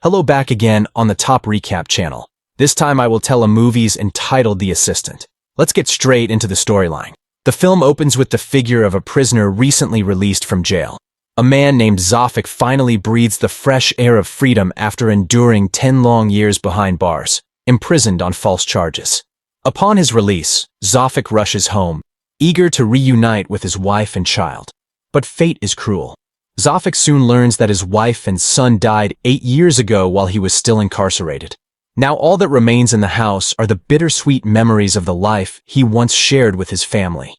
Hello, back again on the Top Recap channel. This time I will tell a movie's entitled The Assistant. Let's get straight into the storyline. The film opens with the figure of a prisoner recently released from jail. A man named Zafik finally breathes the fresh air of freedom after enduring 10 long years behind bars, imprisoned on false charges. Upon his release, Zafik rushes home, eager to reunite with his wife and child. But fate is cruel. Zafik soon learns that his wife and son died 8 years ago while he was still incarcerated. Now all that remains in the house are the bittersweet memories of the life he once shared with his family.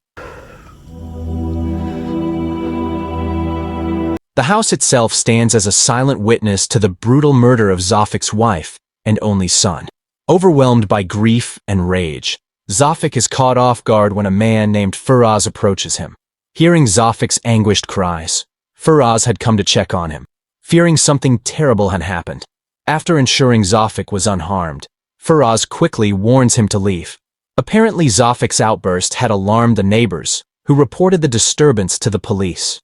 The house itself stands as a silent witness to the brutal murder of Zafik's wife and only son. Overwhelmed by grief and rage, Zafik is caught off guard when a man named Feroz approaches him. Hearing Zafik's anguished cries, Feroz had come to check on him, fearing something terrible had happened. After ensuring Zafik was unharmed, Feroz quickly warns him to leave. Apparently Zafik's outburst had alarmed the neighbors, who reported the disturbance to the police.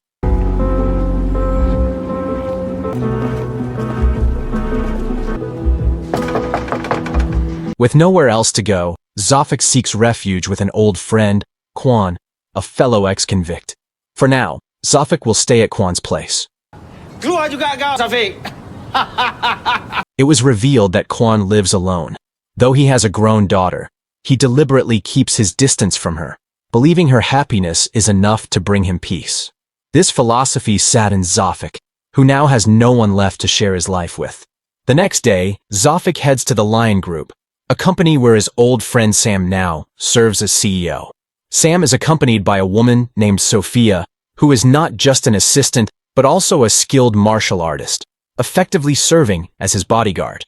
With nowhere else to go, Zafik seeks refuge with an old friend, Kwan, a fellow ex-convict. For now, Zafik will stay at Kwan's place. Keluar juga kau, Zafik. It was revealed that Kwan lives alone. Though he has a grown daughter, he deliberately keeps his distance from her, believing her happiness is enough to bring him peace. This philosophy saddens Zafik, who now has no one left to share his life with. The next day, Zafik heads to the Lion Group, a company where his old friend Sam now serves as CEO. Sam is accompanied by a woman named Sophia, who is not just an assistant but also a skilled martial artist, effectively serving as his bodyguard.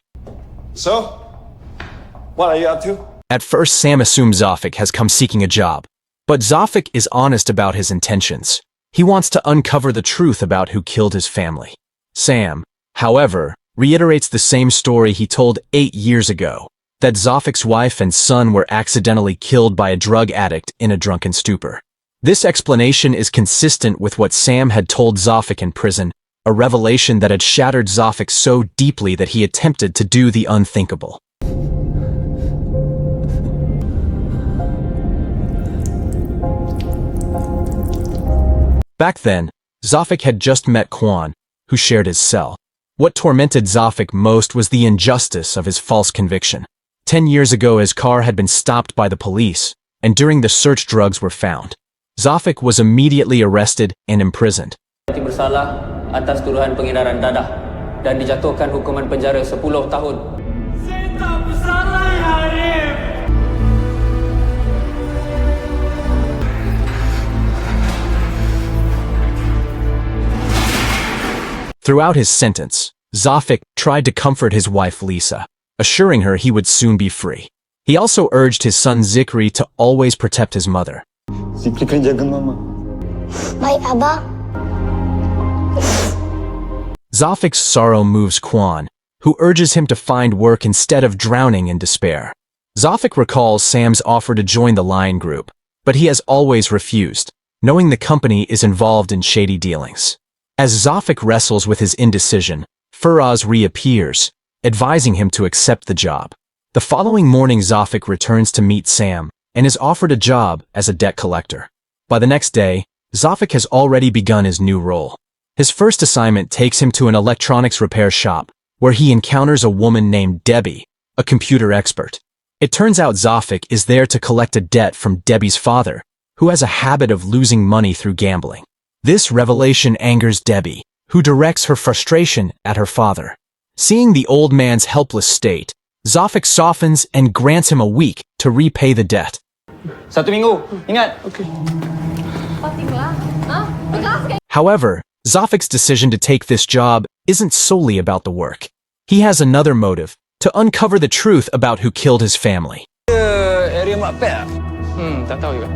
So, what are you up to? At first, Sam assumes Zafik has come seeking a job, but Zafik is honest about his intentions. He wants to uncover the truth about who killed his family. Sam, however, reiterates the same story he told 8 years ago, that Zafik's wife and son were accidentally killed by a drug addict in a drunken stupor. This explanation is consistent with what Sam had told Zafik in prison, a revelation that had shattered Zafik so deeply that he attempted to do the unthinkable. Back then, Zafik had just met Kwan, who shared his cell. What tormented Zafik most was the injustice of his false conviction. 10 years ago, his car had been stopped by the police, and during the search drugs were found. Zafik was immediately arrested and imprisoned. Bersalah atas tuduhan pengedaran dadah dan dijatuhkan hukuman penjara 10 tahun. Saya tak bersalah, ya Arif. Throughout his sentence, Zafik tried to comfort his wife Lisa, assuring her he would soon be free. He also urged his son Zikri to always protect his mother. Zikri kan jaga mama. Baik, Abah. Zafik's sorrow moves Kwan, who urges him to find work instead of drowning in despair. Zafik recalls Sam's offer to join the Lion Group, but he has always refused, knowing the company is involved in shady dealings. As Zafik wrestles with his indecision, Feroz reappears, advising him to accept the job. The following morning, Zafik returns to meet Sam and is offered a job as a debt collector. By the next day, Zafik has already begun his new role. His first assignment takes him to an electronics repair shop, where he encounters a woman named Debbie, a computer expert. It turns out Zafik is there to collect a debt from Debbie's father, who has a habit of losing money through gambling. This revelation angers Debbie, who directs her frustration at her father. Seeing the old man's helpless state, Zafik softens and grants him a week to repay the debt. 1 minggu, ingat. However, Zafik's decision to take this job isn't solely about the work. He has another motive, to uncover the truth about who killed his family. Area Makpek. Tak tahu juga.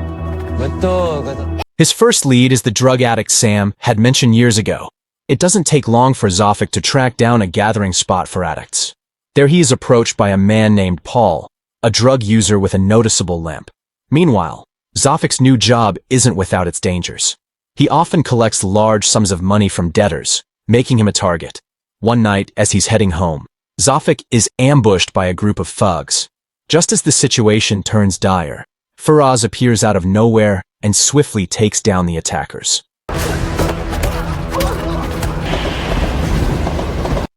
Betul. His first lead is the drug addict Sam had mentioned years ago. It doesn't take long for Zafik to track down a gathering spot for addicts. There he is approached by a man named Paul, a drug user with a noticeable limp. Meanwhile, Zafik's new job isn't without its dangers. He often collects large sums of money from debtors, making him a target. One night, as he's heading home, Zafik is ambushed by a group of thugs. Just as the situation turns dire, Feroz appears out of nowhere and swiftly takes down the attackers.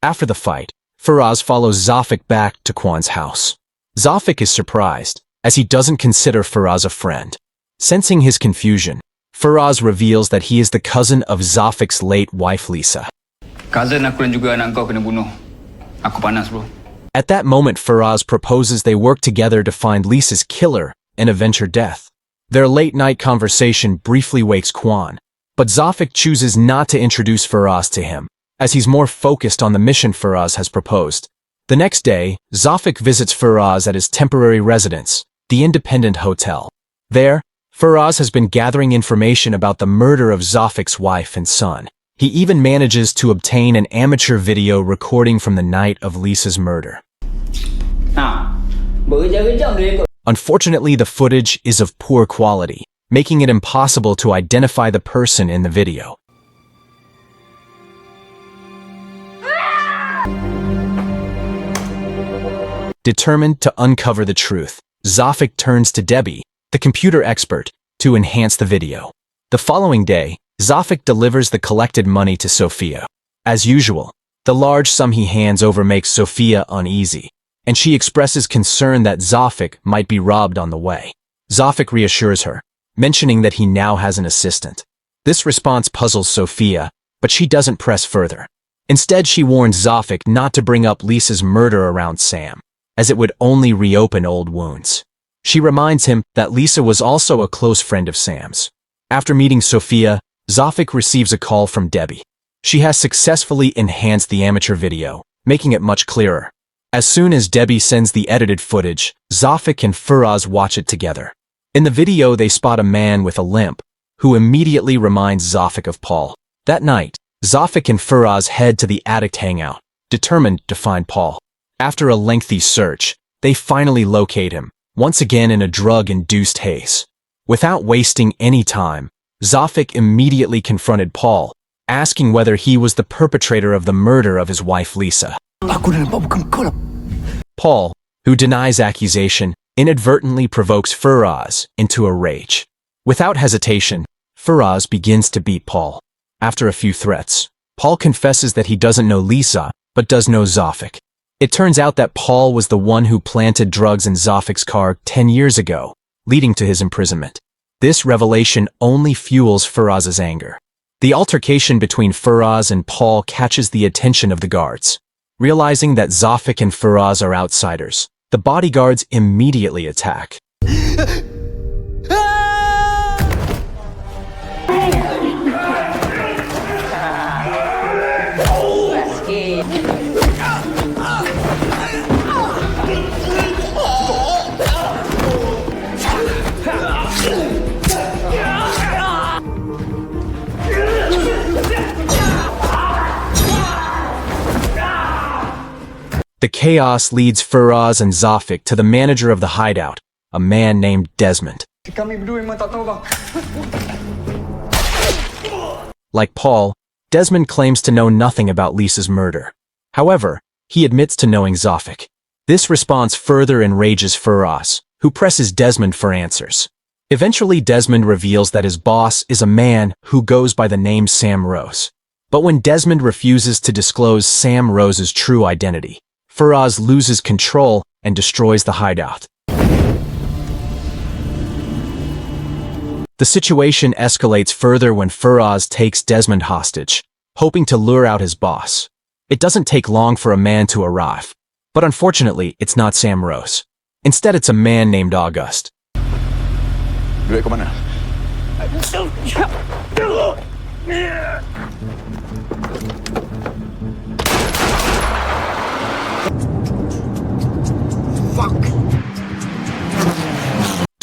After the fight, Feroz follows Zafik back to Quan's house. Zafik is surprised, as he doesn't consider Feroz a friend. Sensing his confusion, Feroz reveals that he is the cousin of Zafik's late wife Lisa. Cousin aku dan juga anak kau kena bunuh. Aku panas, bro. At that moment, Feroz proposes they work together to find Lisa's killer and avenge her death. Their late-night conversation briefly wakes Quan, but Zafik chooses not to introduce Feroz to him, as he's more focused on the mission Feroz has proposed. The next day, Zafik visits Feroz at his temporary residence, the Independent Hotel. There, Feroz has been gathering information about the murder of Zafik's wife and son. He even manages to obtain an amateur video recording from the night of Lisa's murder. Unfortunately, the footage is of poor quality, making it impossible to identify the person in the video. Determined to uncover the truth, Zafik turns to Debbie, the computer expert, to enhance the video. The following day, Zafik delivers the collected money to Sophia. As usual, the large sum he hands over makes Sophia uneasy, and she expresses concern that Zafik might be robbed on the way. Zafik reassures her, mentioning that he now has an assistant. This response puzzles Sophia, but she doesn't press further. Instead, she warns Zafik not to bring up Lisa's murder around Sam, as it would only reopen old wounds. She reminds him that Lisa was also a close friend of Sam's. After meeting Sophia, Zafik receives a call from Debbie. She has successfully enhanced the amateur video, making it much clearer. As soon as Debbie sends the edited footage, Zafik and Feroz watch it together. In the video, they spot a man with a limp, who immediately reminds Zafik of Paul. That night, Zafik and Feroz head to the addict hangout, determined to find Paul. After a lengthy search, they finally locate him, once again in a drug-induced haze. Without wasting any time, Zafik immediately confronted Paul, asking whether he was the perpetrator of the murder of his wife Lisa. Paul, who denies accusation, inadvertently provokes Feroz into a rage. Without hesitation, Feroz begins to beat Paul. After a few threats, Paul confesses that he doesn't know Lisa, but does know Zafik. It turns out that Paul was the one who planted drugs in Zafik's car 10 years ago, leading to his imprisonment. This revelation only fuels Feroz's anger. The altercation between Feroz and Paul catches the attention of the guards. Realizing that Zafik and Feroz are outsiders, the bodyguards immediately attack. The chaos leads Feroz and Zafik to the manager of the hideout, a man named Desmond. Like Paul, Desmond claims to know nothing about Lisa's murder. However, he admits to knowing Zafik. This response further enrages Feroz, who presses Desmond for answers. Eventually, Desmond reveals that his boss is a man who goes by the name Sam Rose. But when Desmond refuses to disclose Sam Rose's true identity, Feroz loses control and destroys the hideout. The situation escalates further when Feroz takes Desmond hostage, hoping to lure out his boss. It doesn't take long for a man to arrive, but unfortunately, it's not Sam Rose. Instead, it's a man named August. Duit ke mana?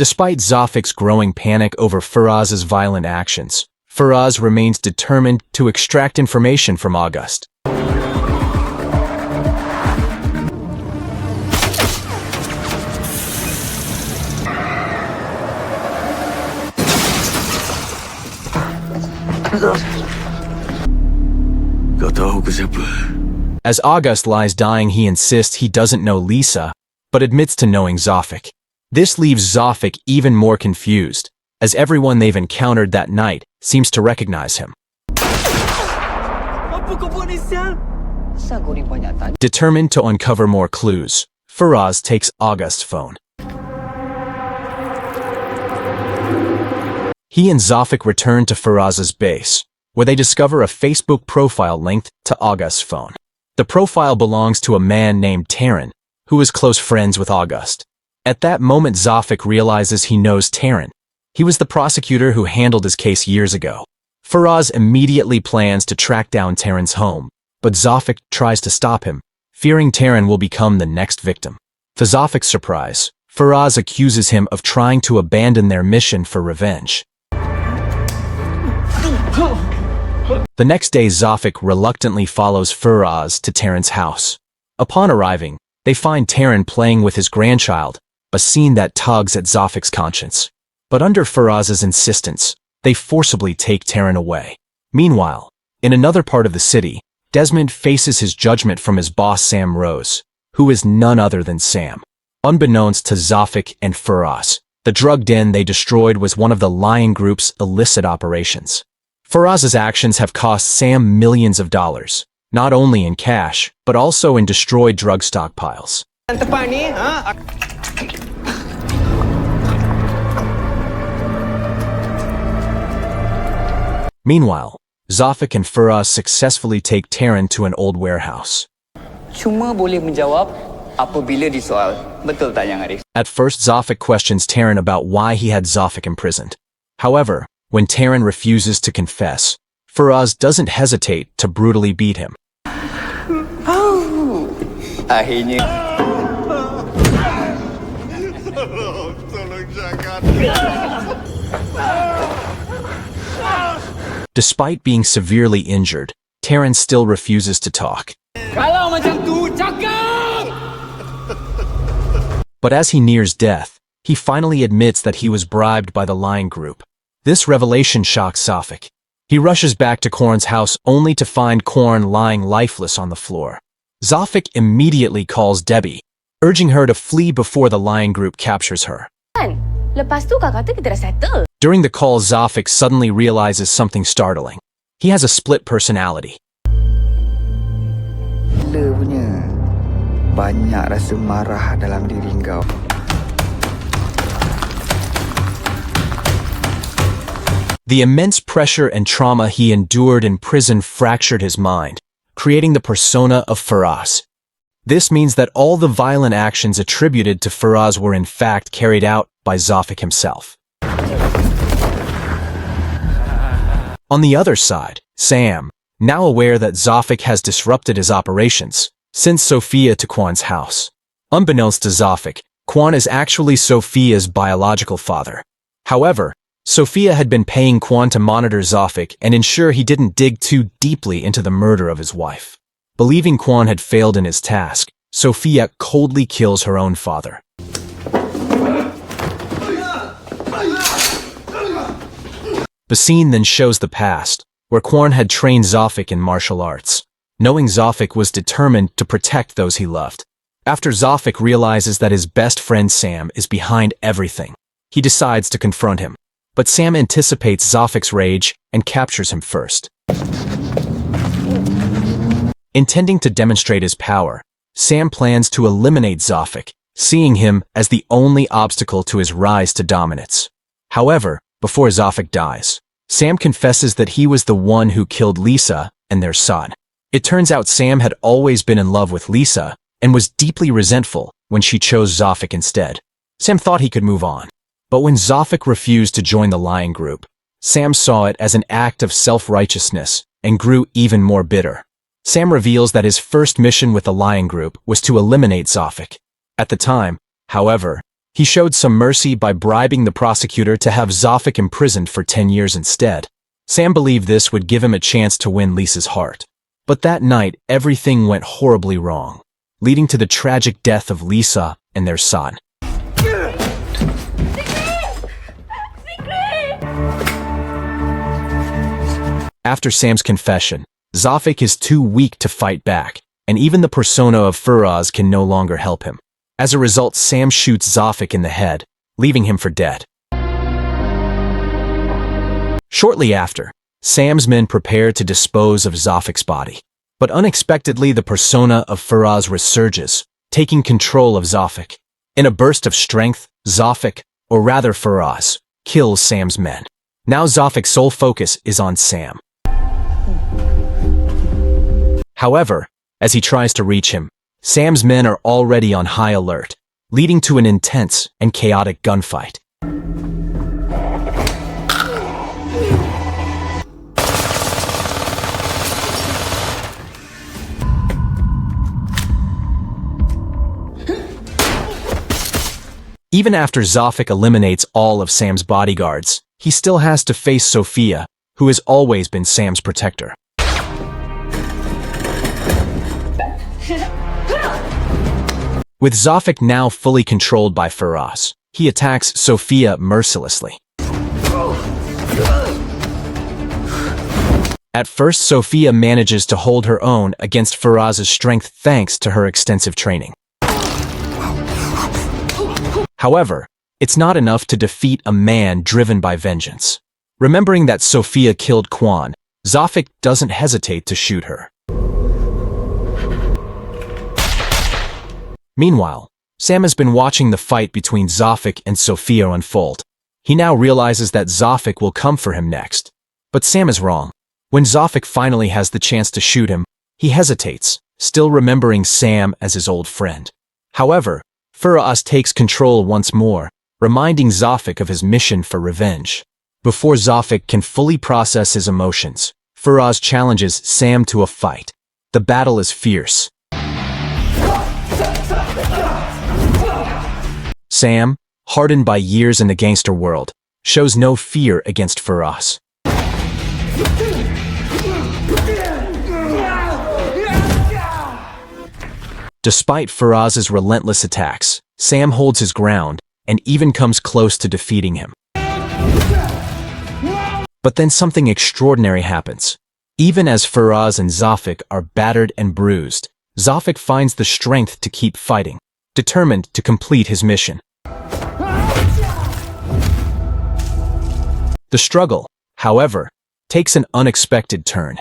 Despite Zafik's growing panic over Feroz's violent actions, Feroz remains determined to extract information from August. Kau tahu aku siapa? As August lies dying, he insists he doesn't know Lisa, but admits to knowing Zafik. This leaves Zafik even more confused, as everyone they've encountered that night seems to recognize him. Determined to uncover more clues, Feroz takes August's phone. He and Zafik return to Feroz's base, where they discover a Facebook profile linked to August's phone. The profile belongs to a man named Taryn, who is close friends with August. At that moment, Zafik realizes he knows Taryn. He was the prosecutor who handled his case years ago. Feroz immediately plans to track down Taryn's home, but Zafik tries to stop him, fearing Taryn will become the next victim. To Zafik's surprise, Feroz accuses him of trying to abandon their mission for revenge. The next day, Zafik reluctantly follows Feroz to Taryn's house. Upon arriving, they find Taryn playing with his grandchild, a scene that tugs at Zafik's conscience. But under Feroz's insistence, they forcibly take Taryn away. Meanwhile, in another part of the city, Desmond faces his judgment from his boss Sam Rose, who is none other than Sam. Unbeknownst to Zafik and Feroz, the drug den they destroyed was one of the Lion Group's illicit operations. Feroz's actions have cost Sam millions of dollars, not only in cash, but also in destroyed drug stockpiles. Meanwhile, Zafik and Feroz successfully take Taryn to an old warehouse. Cuma boleh menjawab apabila disoal. Betul tak, Yang Arif? At first, Zafik questions Taryn about why he had Zafik imprisoned. However, when Taryn refuses to confess, Feroz doesn't hesitate to brutally beat him. Akhirnya. Despite being severely injured, Taryn still refuses to talk. Kalau macam tu, cakap! But as he nears death, he finally admits that he was bribed by the Lion Group. This revelation shocks Zafik. He rushes back to Korn's house only to find Korn lying lifeless on the floor. Zafik immediately calls Debbie, urging her to flee before the Lion Group captures her. Lepas tu kau kata kita dah settle. During the call, Zafik suddenly realizes something startling. He has a split personality. Gila punya. Banyak rasa marah dalam diri kau. The immense pressure and trauma he endured in prison fractured his mind, creating the persona of Feroz. This means that all the violent actions attributed to Feroz were in fact carried out by Zafik himself. On the other side, Sam, now aware that Zafik has disrupted his operations, sends Sophia to Kwan's house. Unbeknownst to Zafik, Kwan is actually Sophia's biological father. However, Sophia had been paying Kwan to monitor Zafik and ensure he didn't dig too deeply into the murder of his wife. Believing Kwan had failed in his task, Sophia coldly kills her own father. The scene then shows the past, where Kwan had trained Zafik in martial arts, knowing Zafik was determined to protect those he loved. After Zafik realizes that his best friend Sam is behind everything, he decides to confront him. But Sam anticipates Zafik's rage and captures him first. Intending to demonstrate his power, Sam plans to eliminate Zafik, seeing him as the only obstacle to his rise to dominance. However, before Zafik dies, Sam confesses that he was the one who killed Lisa and their son. It turns out Sam had always been in love with Lisa and was deeply resentful when she chose Zafik instead. Sam thought he could move on. But when Zafik refused to join the Lion Group, Sam saw it as an act of self-righteousness and grew even more bitter. Sam reveals that his first mission with the Lion Group was to eliminate Zafik. At the time, however, he showed some mercy by bribing the prosecutor to have Zafik imprisoned for 10 years instead. Sam believed this would give him a chance to win Lisa's heart. But that night, everything went horribly wrong, leading to the tragic death of Lisa and their son. After Sam's confession, Zafik is too weak to fight back, and even the persona of Feroz can no longer help him. As a result, Sam shoots Zafik in the head, leaving him for dead. Shortly after, Sam's men prepare to dispose of Zafik's body. But unexpectedly, the persona of Feroz resurges, taking control of Zafik. In a burst of strength, Zafik, or rather Feroz, kills Sam's men. Now Zafik's sole focus is on Sam. However, as he tries to reach him, Sam's men are already on high alert, leading to an intense and chaotic gunfight. Even after Zafik eliminates all of Sam's bodyguards, he still has to face Sophia, who has always been Sam's protector. With Zafik now fully controlled by Feroz, he attacks Sophia mercilessly. At first, Sophia manages to hold her own against Feroz's strength thanks to her extensive training. However, it's not enough to defeat a man driven by vengeance. Remembering that Sophia killed Quan, Zafik doesn't hesitate to shoot her. Meanwhile, Sam has been watching the fight between Zafik and Sophia unfold. He now realizes that Zafik will come for him next. But Sam is wrong. When Zafik finally has the chance to shoot him, he hesitates, still remembering Sam as his old friend. However, Feroz takes control once more, reminding Zafik of his mission for revenge. Before Zafik can fully process his emotions, Feroz challenges Sam to a fight. The battle is fierce. Sam, hardened by years in the gangster world, shows no fear against Feroz. Despite Feroz's relentless attacks, Sam holds his ground and even comes close to defeating him. But then something extraordinary happens. Even as Feroz and Zafik are battered and bruised, Zafik finds the strength to keep fighting, determined to complete his mission. The struggle, however, takes an unexpected turn.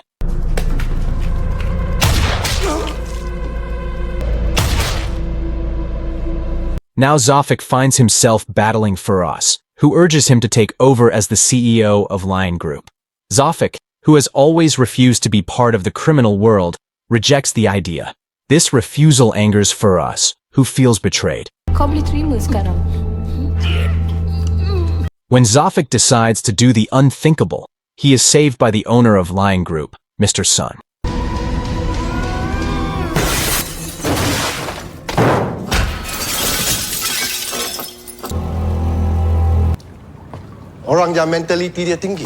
Now Zafik finds himself battling Feroz, who urges him to take over as the CEO of Lion Group. Zafik, who has always refused to be part of the criminal world, rejects the idea. This refusal angers Feroz, who feels betrayed. Kau boleh terima sekarang. When Zafik decides to do the unthinkable, he is saved by the owner of Lion Group, Mr. Sun. Orang yang mentality dia tinggi.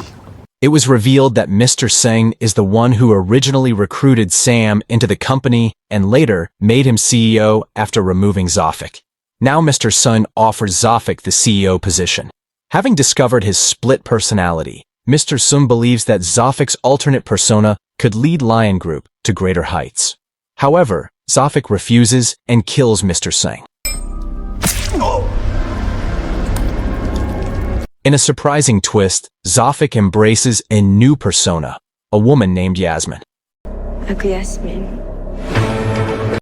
It was revealed that Mr. Singh is the one who originally recruited Sam into the company and later made him CEO after removing Zafik. Now Mr. Sun offers Zafik the CEO position. Having discovered his split personality, Mr. Sun believes that Zafik's alternate persona could lead Lion Group to greater heights. However, Zafik refuses and kills Mr. Singh. In a surprising twist, Zafik embraces a new persona, a woman named Yasmin. Aku Yasmin.